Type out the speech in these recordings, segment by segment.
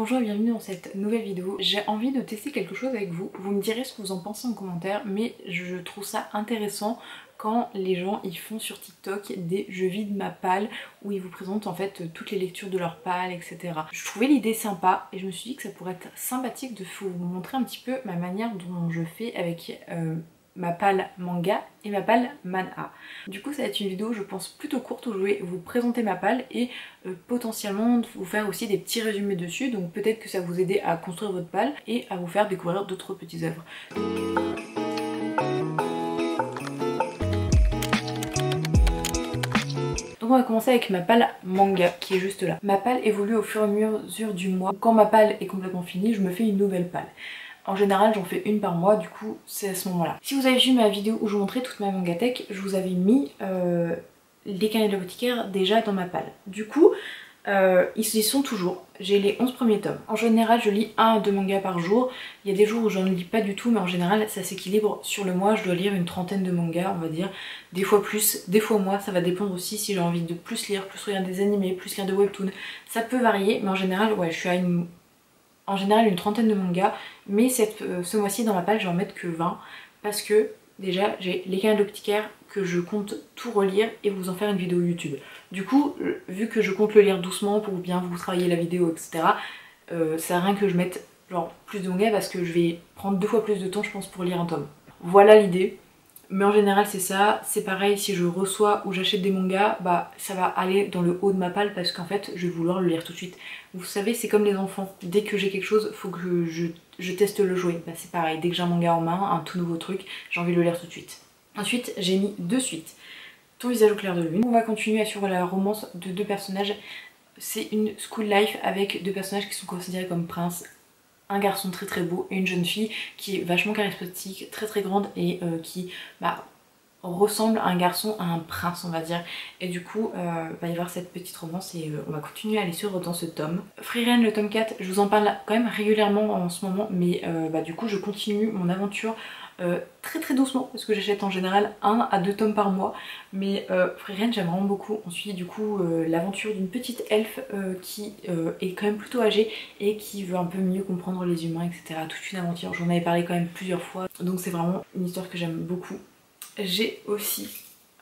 Bonjour et bienvenue dans cette nouvelle vidéo. J'ai envie de tester quelque chose avec vous. Vous me direz ce que vous en pensez en commentaire, mais je trouve ça intéressant quand les gens ils font sur TikTok des je vide ma palle où ils vous présentent en fait toutes les lectures de leur palle, etc. Je trouvais l'idée sympa et je me suis dit que ça pourrait être sympathique de vous montrer un petit peu ma manière dont je fais avec ma palle manga et ma palle manhwa. Du coup ça va être une vidéo je pense plutôt courte où je vais vous présenter ma palle et potentiellement vous faire aussi des petits résumés dessus, donc peut-être que ça va vous aider à construire votre palle et à vous faire découvrir d'autres petites œuvres. Donc on va commencer avec ma palle manga qui est juste là. Ma palle évolue au fur et à mesure du mois. Quand ma palle est complètement finie, je me fais une nouvelle palle. En général j'en fais une par mois, du coup c'est à ce moment là. Si vous avez vu ma vidéo où je vous montrais toute ma mangatech, je vous avais mis les carnets de l'apothicaire déjà dans ma palle. Du coup ils y sont toujours. J'ai les 11 premiers tomes. En général je lis 1 à 2 mangas par jour. Il y a des jours où j'en lis pas du tout, mais en général ça s'équilibre. Sur le mois je dois lire une trentaine de mangas on va dire. Des fois plus, des fois moins, ça va dépendre aussi si j'ai envie de plus lire, plus regarder des animés, plus lire de webtoons. Ça peut varier, mais en général ouais je suis à une trentaine de mangas, mais ce mois-ci dans ma palle je vais en mettre que 20 parce que déjà j'ai les carnets de l'apothicaire que je compte tout relire et vous en faire une vidéo YouTube. Du coup, vu que je compte le lire doucement pour bien vous travailler la vidéo, etc., ça sert à rien que je mette genre plus de mangas parce que je vais prendre 2 fois plus de temps je pense pour lire un tome. Voilà l'idée. Mais en général c'est ça, c'est pareil si je reçois ou j'achète des mangas, bah ça va aller dans le haut de ma palle parce qu'en fait je vais vouloir le lire tout de suite. Vous savez c'est comme les enfants, dès que j'ai quelque chose faut que je teste le jouet. Bah c'est pareil, dès que j'ai un manga en main, un tout nouveau truc, j'ai envie de le lire tout de suite. Ensuite j'ai mis de suite Ton visage au clair de lune. On va continuer sur la romance de 2 personnages. C'est une school life avec 2 personnages qui sont considérés comme princes. Un garçon très très beau et une jeune fille qui est vachement charismatique, très très grande et qui ressemble à un garçon, à un prince on va dire. Et du coup va y avoir cette petite romance et on va continuer à aller suivre dans ce tome. Frieren le tome 4, je vous en parle quand même régulièrement en ce moment, mais du coup je continue mon aventure très très doucement parce que j'achète en général 1 à 2 tomes par mois, mais Frieren j'aime vraiment beaucoup. On suit du coup l'aventure d'une petite elfe qui est quand même plutôt âgée et qui veut un peu mieux comprendre les humains, etc. Toute une aventure, j'en avais parlé quand même plusieurs fois, donc c'est vraiment une histoire que j'aime beaucoup. J'ai aussi,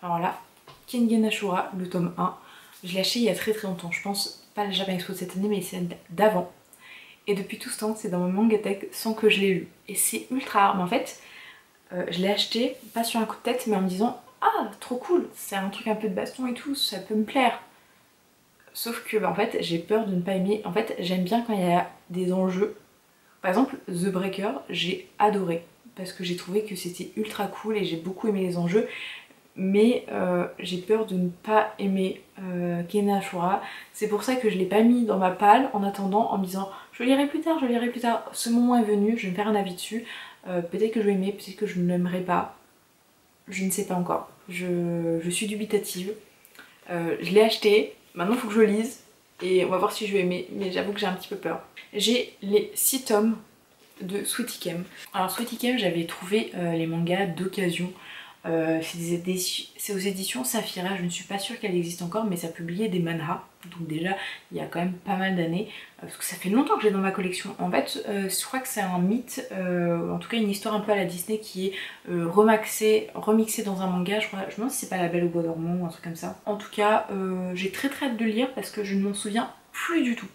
alors là, Kengen Ashura, le tome 1, je l'ai acheté il y a très très longtemps, je pense pas le Japan Expo de cette année mais c'est d'avant. Et depuis tout ce temps c'est dans mon mangatech sans que je l'ai lu. Et c'est ultra rare, mais en fait je l'ai acheté, pas sur un coup de tête, mais en me disant ah trop cool, c'est un truc un peu de baston et tout, ça peut me plaire. Sauf que en fait j'ai peur de ne pas aimer. En fait j'aime bien quand il y a des enjeux. Par exemple The Breaker j'ai adoré parce que j'ai trouvé que c'était ultra cool et j'ai beaucoup aimé les enjeux. Mais j'ai peur de ne pas aimer Kengen Ashura. C'est pour ça que je l'ai pas mis dans ma palle en attendant, en me disant je le lirai plus tard, je le lirai plus tard. Ce moment est venu, je vais me faire un avis dessus. Peut-être que je vais aimer, peut-être que je ne l'aimerai pas. Je ne sais pas encore. Je suis dubitative. Je l'ai acheté, maintenant il faut que je le lise et on va voir si je vais aimer, mais j'avoue que j'ai un petit peu peur. J'ai les 6 tomes de Sweet Ikem. Alors Sweet Ikem j'avais trouvé les mangas d'occasion. C'est aux éditions Saphira, je ne suis pas sûre qu'elle existe encore, mais ça publiait des manhwas, donc déjà il y a quand même pas mal d'années, parce que ça fait longtemps que j'ai dans ma collection. En fait je crois que c'est un mythe, en tout cas une histoire un peu à la Disney qui est remixée dans un manga, je me demande si c'est pas La Belle au Bois dormant ou un truc comme ça. En tout cas j'ai très très hâte de lire parce que je ne m'en souviens plus du tout.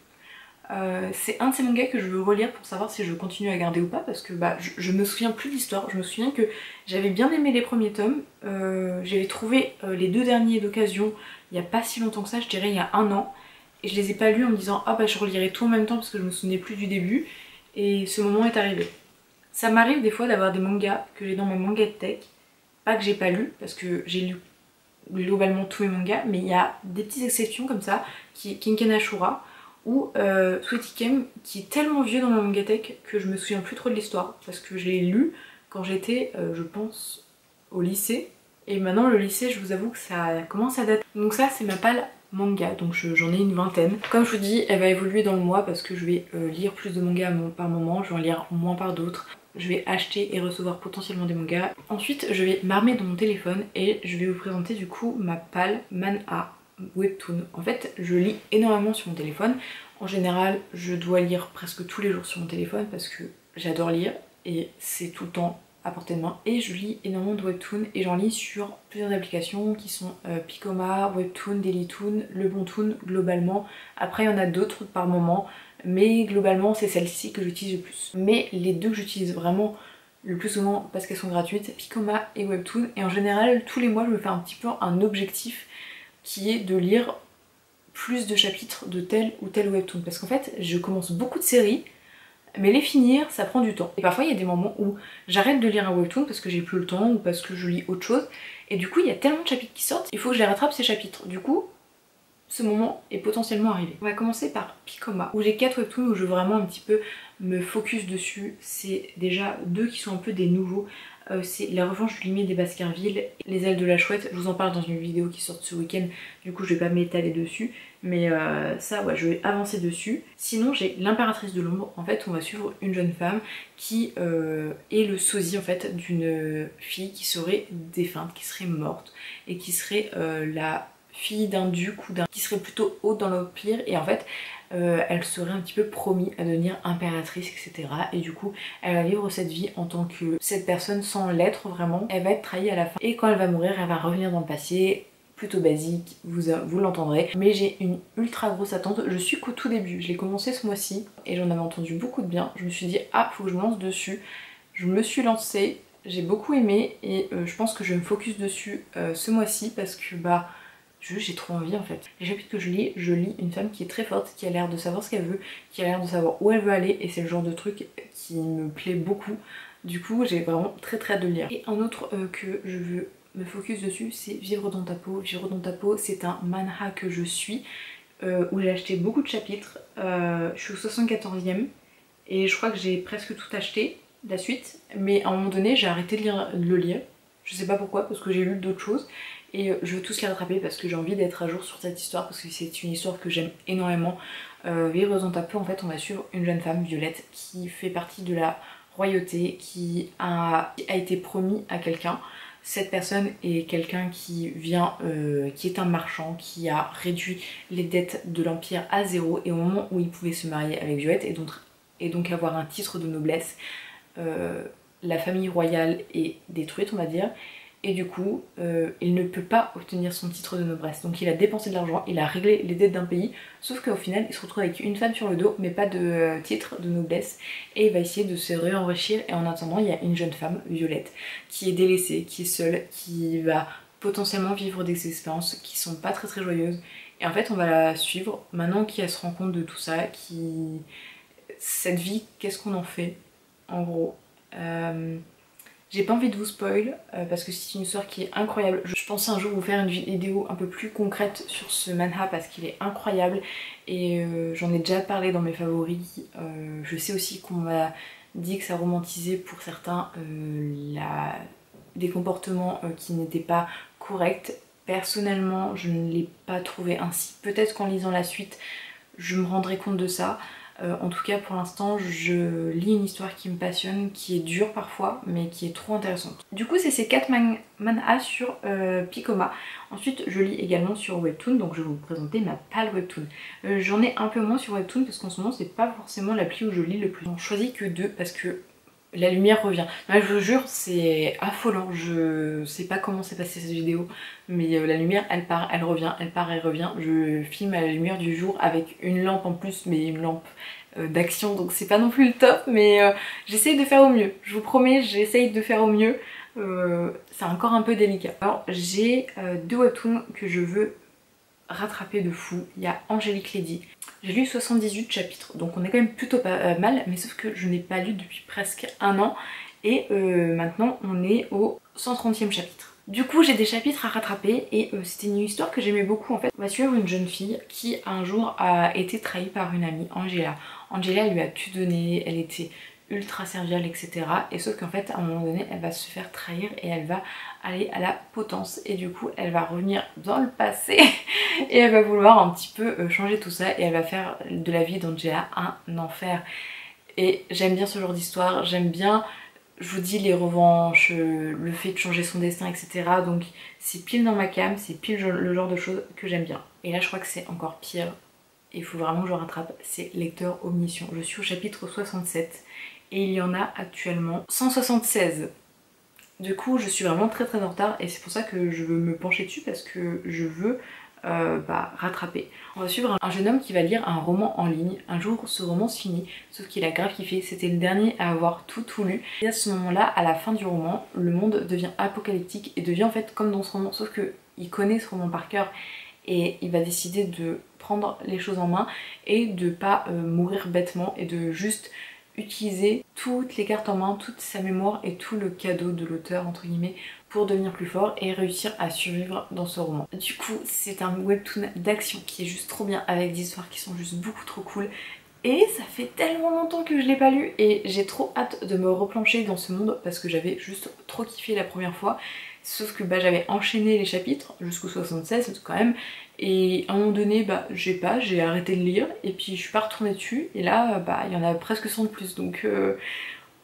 C'est un de ces mangas que je veux relire pour savoir si je continue à garder ou pas, parce que je me souviens plus de l'histoire. Je me souviens que j'avais bien aimé les premiers tomes, j'avais trouvé les 2 derniers d'occasion il n'y a pas si longtemps que ça, je dirais il y a 1 an, et je les ai pas lus en me disant ah bah je relirai tout en même temps parce que je me souvenais plus du début, et ce moment est arrivé. Ça m'arrive des fois d'avoir des mangas que j'ai dans ma mangatech, pas que j'ai pas lu parce que j'ai lu globalement tous mes mangas, mais il y a des petites exceptions comme ça, qui est Kengen Ashura ou Sweet Ikem qui est tellement vieux dans ma mangatech que je me souviens plus trop de l'histoire parce que je l'ai lu quand j'étais je pense au lycée, et maintenant le lycée je vous avoue que ça commence à dater. Donc ça c'est ma palle manga, donc j'en ai une vingtaine. Comme je vous dis elle va évoluer dans le mois parce que je vais lire plus de mangas par moment, je vais en lire moins par d'autres. Je vais acheter et recevoir potentiellement des mangas. Ensuite je vais m'armer dans mon téléphone et je vais vous présenter du coup ma palle manhwa webtoon. En fait je lis énormément sur mon téléphone. En général, je dois lire presque tous les jours sur mon téléphone parce que j'adore lire et c'est tout le temps à portée de main. Et je lis énormément de webtoons et j'en lis sur plusieurs applications qui sont Picoma, Webtoon, Dailytoon, Lebontoon globalement. Après il y en a d'autres par moment, mais globalement c'est celle-ci que j'utilise le plus. Mais les deux que j'utilise vraiment le plus souvent parce qu'elles sont gratuites, Picoma et Webtoon. Et en général tous les mois je me fais un petit peu un objectif qui est de lire plus de chapitres de tel ou tel webtoon. Parce qu'en fait je commence beaucoup de séries, mais les finir ça prend du temps. Et parfois il y a des moments où j'arrête de lire un webtoon parce que j'ai plus le temps ou parce que je lis autre chose. Et du coup il y a tellement de chapitres qui sortent, il faut que je les rattrape ces chapitres. Du coup ce moment est potentiellement arrivé. On va commencer par Picoma, où j'ai 4 webtoons où je veux vraiment un petit peu me focus dessus. C'est déjà 2 qui sont un peu des nouveaux. C'est La Revanche du Limier des Baskerville, Les Ailes de la Chouette. Je vous en parle dans une vidéo qui sort ce week-end, du coup je vais pas m'étaler dessus. Mais ça, ouais, je vais avancer dessus. Sinon j'ai L'Impératrice de l'Ombre. En fait on va suivre une jeune femme qui est le sosie en fait d'une fille qui serait défunte, qui serait morte et qui serait la fille d'un duc ou d'un qui serait plutôt haute dans l'empire, et en fait elle serait un petit peu promise à devenir impératrice, etc. Et du coup elle va vivre cette vie en tant que cette personne sans l'être vraiment. Elle va être trahie à la fin et quand elle va mourir elle va revenir dans le passé. Plutôt basique, vous l'entendrez, mais j'ai une ultra grosse attente. Je suis qu'au tout début, je l'ai commencé ce mois-ci et j'en avais entendu beaucoup de bien. Je me suis dit ah faut que je me lance dessus. Je me suis lancée, j'ai beaucoup aimé et je pense que je vais me focus dessus ce mois-ci parce que bah j'ai trop envie en fait. Les chapitres que je lis une femme qui est très forte, qui a l'air de savoir ce qu'elle veut, qui a l'air de savoir où elle veut aller, et c'est le genre de truc qui me plaît beaucoup. Du coup j'ai vraiment très hâte de le lire. Et un autre que je veux me focus dessus, c'est Vivre dans ta peau. Vivre dans ta peau, c'est un manhwa que je suis, où j'ai acheté beaucoup de chapitres. Je suis au 74e et je crois que j'ai presque tout acheté, la suite, mais à un moment donné j'ai arrêté de le lire. Je sais pas pourquoi, parce que j'ai lu d'autres choses. Et je veux tous les rattraper parce que j'ai envie d'être à jour sur cette histoire, parce que c'est une histoire que j'aime énormément. Vivre dans ta peau, en fait on va suivre une jeune femme, Violette, qui fait partie de la royauté, qui a été promis à quelqu'un. Cette personne est quelqu'un qui vient, qui est un marchand, qui a réduit les dettes de l'Empire à zéro, et au moment où il pouvait se marier avec Violette et donc avoir un titre de noblesse, la famille royale est détruite on va dire. Et du coup il ne peut pas obtenir son titre de noblesse, donc il a dépensé de l'argent, il a réglé les dettes d'un pays, sauf qu'au final il se retrouve avec une femme sur le dos mais pas de titre de noblesse, et il va essayer de se réenrichir. Et en attendant il y a une jeune femme, Violette, qui est délaissée, qui est seule, qui va potentiellement vivre des expériences qui sont pas très joyeuses. Et en fait on va la suivre maintenant qu'elle se rend compte de tout ça, cette vie, qu'est-ce qu'on en fait en gros. J'ai pas envie de vous spoil parce que c'est une histoire qui est incroyable. Je pensais un jour vous faire une vidéo un peu plus concrète sur ce manhwa parce qu'il est incroyable, et j'en ai déjà parlé dans mes favoris. Je sais aussi qu'on m'a dit que ça romantisait pour certains des comportements qui n'étaient pas corrects. Personnellement je ne l'ai pas trouvé ainsi. Peut-être qu'en lisant la suite je me rendrai compte de ça. En tout cas pour l'instant je lis une histoire qui me passionne, qui est dure parfois mais qui est trop intéressante. Du coup c'est ces 4 manhwas sur Picoma. Ensuite je lis également sur Webtoon, donc je vais vous présenter ma pale Webtoon. J'en ai un peu moins sur Webtoon parce qu'en ce moment c'est pas forcément l'appli où je lis le plus. J'en choisis que 2 parce que la lumière revient. Ouais, je vous jure c'est affolant, je sais pas comment s'est passée cette vidéo, mais la lumière elle part, elle revient, elle part, elle revient. Je filme à la lumière du jour avec une lampe en plus, mais une lampe d'action, donc c'est pas non plus le top, mais j'essaye de faire au mieux. Je vous promets, j'essaye de faire au mieux. C'est encore un peu délicat. Alors j'ai 2 webtoons que je veux rattraper de fou. Il y a Angélique Lady. J'ai lu 78 chapitres, donc on est quand même plutôt pas mal, mais sauf que je n'ai pas lu depuis presque un an, et maintenant on est au 130e chapitre. Du coup j'ai des chapitres à rattraper, et c'était une histoire que j'aimais beaucoup en fait. On va suivre une jeune fille qui un jour a été trahie par une amie, Angela. Angela lui a tout donné, elle était ultra serviable, etc. Et sauf qu'en fait à un moment donné elle va se faire trahir et elle va aller à la potence, et du coup elle va revenir dans le passé et elle va vouloir un petit peu changer tout ça, et elle va faire de la vie d'Angela un enfer. Et j'aime bien ce genre d'histoire, j'aime bien, je vous dis, les revanches, le fait de changer son destin, etc. Donc c'est pile dans ma came, c'est pile le genre de choses que j'aime bien. Et là je crois que c'est encore pire et il faut vraiment que je rattrape, c'est Lecteur Omniscient. Je suis au chapitre 67 et il y en a actuellement 176. Du coup je suis vraiment très en retard et c'est pour ça que je veux me pencher dessus parce que je veux rattraper. On va suivre un jeune homme qui va lire un roman en ligne. Un jour ce roman se finit, sauf qu'il a grave kiffé, c'était le dernier à avoir tout lu. Et à ce moment là, à la fin du roman, le monde devient apocalyptique et devient en fait comme dans ce roman, sauf que il connaît ce roman par cœur et il va décider de prendre les choses en main et de pas mourir bêtement et de juste utiliser toutes les cartes en main, toute sa mémoire et tout le cadeau de l'auteur entre guillemets pour devenir plus fort et réussir à survivre dans ce roman. Du coup c'est un webtoon d'action qui est juste trop bien avec des histoires qui sont juste beaucoup trop cool et ça fait tellement longtemps que je l'ai pas lu et j'ai trop hâte de me replancher dans ce monde parce que j'avais juste trop kiffé la première fois. Sauf que j'avais enchaîné les chapitres jusqu'au 76 quand même et à un moment donné j'ai arrêté de lire et puis je suis pas retournée dessus et là il y en a presque 100 de plus donc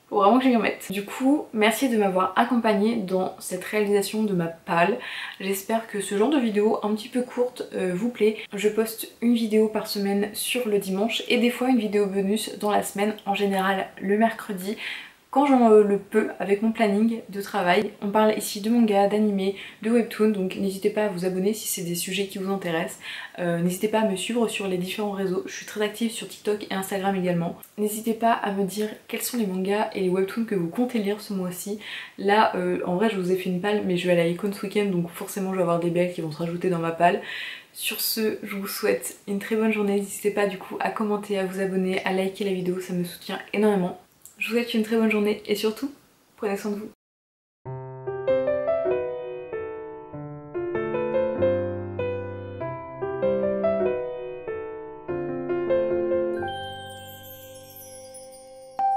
faut vraiment que j'y remette. Du coup merci de m'avoir accompagnée dans cette réalisation de ma palle. J'espère que ce genre de vidéo un petit peu courte vous plaît. Je poste une vidéo par semaine sur le dimanche et des fois une vidéo bonus dans la semaine, en général le mercredi quand j'en le peux avec mon planning de travail. On parle ici de manga, d'anime, de webtoon, donc n'hésitez pas à vous abonner si c'est des sujets qui vous intéressent. N'hésitez pas à me suivre sur les différents réseaux, je suis très active sur TikTok et Instagram également. N'hésitez pas à me dire quels sont les mangas et les webtoons que vous comptez lire ce mois-ci. Là en vrai je vous ai fait une palle mais je vais aller à Icon ce week-end donc forcément je vais avoir des BL qui vont se rajouter dans ma palle. Sur ce, je vous souhaite une très bonne journée, n'hésitez pas du coup à commenter, à vous abonner, à liker la vidéo, ça me soutient énormément. Je vous souhaite une très bonne journée et surtout, prenez soin de vous.